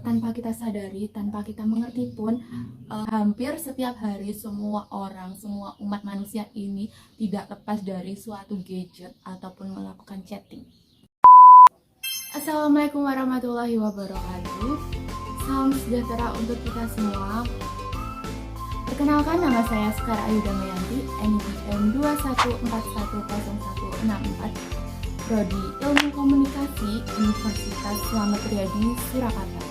tanpa kita sadari, tanpa kita mengerti pun, hampir setiap hari semua orang, semua umat manusia ini tidak lepas dari suatu gadget ataupun melakukan chatting. Assalamualaikum warahmatullahi wabarakatuh. Salam sejahtera untuk kita semua. Perkenalkan, nama saya Sekar Ayu Damayanti, NPM 21410164, Prodi Ilmu Komunikasi, Universitas Slamet Riyadi, Surakarta.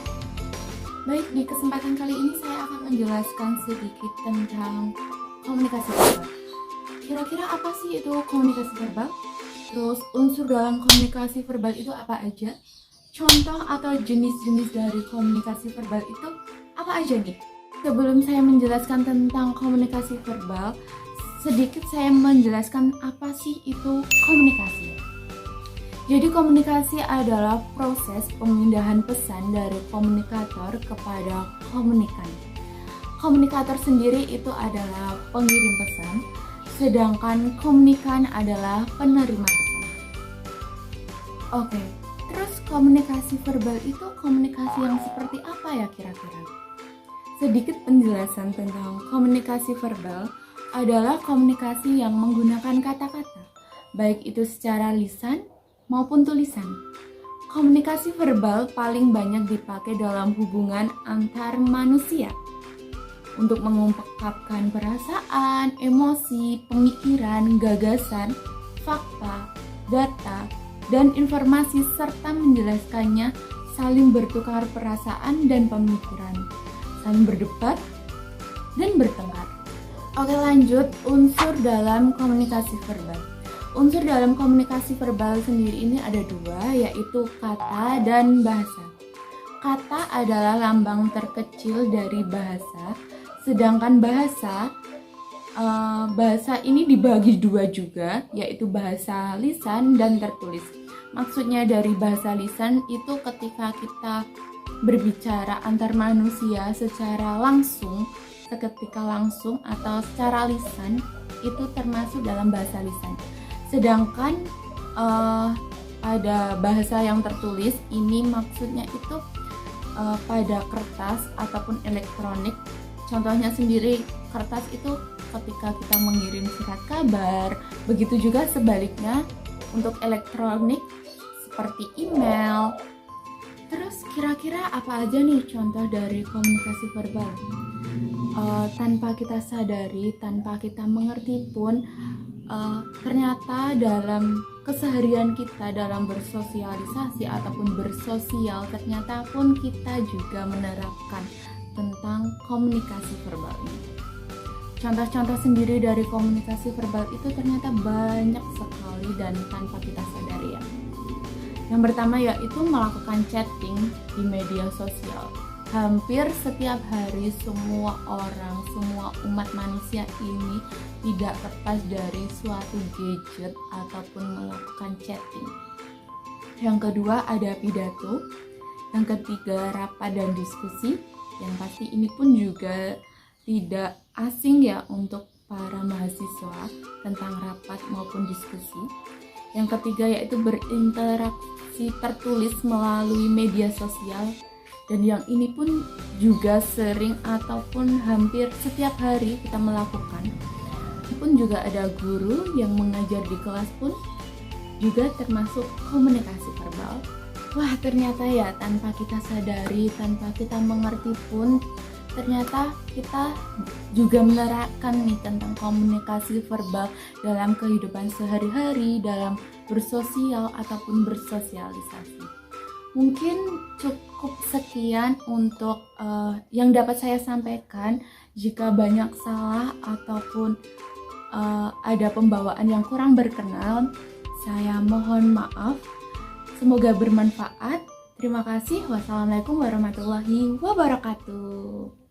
Baik, di kesempatan kali ini saya akan menjelaskan sedikit tentang komunikasi verbal. Kira-kira apa sih itu komunikasi verbal? Terus unsur dalam komunikasi verbal itu apa aja? Contoh atau jenis-jenis dari komunikasi verbal itu apa aja nih? Sebelum saya menjelaskan tentang komunikasi verbal, sedikit saya menjelaskan apa sih itu komunikasi. Jadi komunikasi adalah proses pemindahan pesan dari komunikator kepada komunikan. Komunikator sendiri itu adalah pengirim pesan, sedangkan komunikan adalah penerima pesan. Oke, terus komunikasi verbal itu komunikasi yang seperti apa ya kira-kira? Sedikit penjelasan tentang komunikasi verbal adalah komunikasi yang menggunakan kata-kata, baik itu secara lisan maupun tulisan. Komunikasi verbal paling banyak dipakai dalam hubungan antar manusia untuk mengungkapkan perasaan, emosi, pemikiran, gagasan, fakta, data, dan informasi serta menjelaskannya, saling bertukar perasaan dan pemikiran, saling berdebat dan bertengkar. Oke, lanjut, unsur dalam komunikasi verbal. Unsur dalam komunikasi verbal sendiri ini ada dua, yaitu kata dan bahasa. Kata adalah lambang terkecil dari bahasa, sedangkan bahasa ini dibagi dua juga, yaitu bahasa lisan dan tertulis. Maksudnya dari bahasa lisan itu ketika kita berbicara antar manusia secara langsung, seketika langsung atau secara lisan, itu termasuk dalam bahasa lisan. Sedangkan pada bahasa yang tertulis ini maksudnya itu pada kertas ataupun elektronik. Contohnya sendiri, kertas itu ketika kita mengirim surat kabar, begitu juga sebaliknya untuk elektronik seperti email. Terus kira-kira apa aja nih contoh dari komunikasi verbal? Tanpa kita sadari, tanpa kita mengerti pun, ternyata dalam keseharian kita dalam bersosialisasi ataupun bersosial, ternyata pun kita juga menerapkan tentang komunikasi verbal ini. Contoh-contoh sendiri dari komunikasi verbal itu ternyata banyak sekali dan tanpa kita sadari ya. Yang pertama yaitu melakukan chatting di media sosial. Hampir setiap hari semua orang, semua umat manusia ini tidak lepas dari suatu gadget ataupun melakukan chatting. Yang kedua ada pidato. Yang ketiga rapat dan diskusi. Yang pasti ini pun juga tidak asing ya untuk para mahasiswa tentang rapat maupun diskusi. Yang ketiga yaitu berinteraksi tertulis melalui media sosial. Dan yang ini pun juga sering ataupun hampir setiap hari kita melakukan. Pun juga ada guru yang mengajar di kelas pun juga termasuk komunikasi verbal. Wah, ternyata ya tanpa kita sadari, tanpa kita mengerti pun ternyata kita juga menerapkan nih tentang komunikasi verbal dalam kehidupan sehari-hari, dalam bersosial ataupun bersosialisasi. Mungkin cukup sekian untuk yang dapat saya sampaikan. Jika banyak salah ataupun ada pembawaan yang kurang berkenan, saya mohon maaf. Semoga bermanfaat. Terima kasih. Wassalamualaikum warahmatullahi wabarakatuh.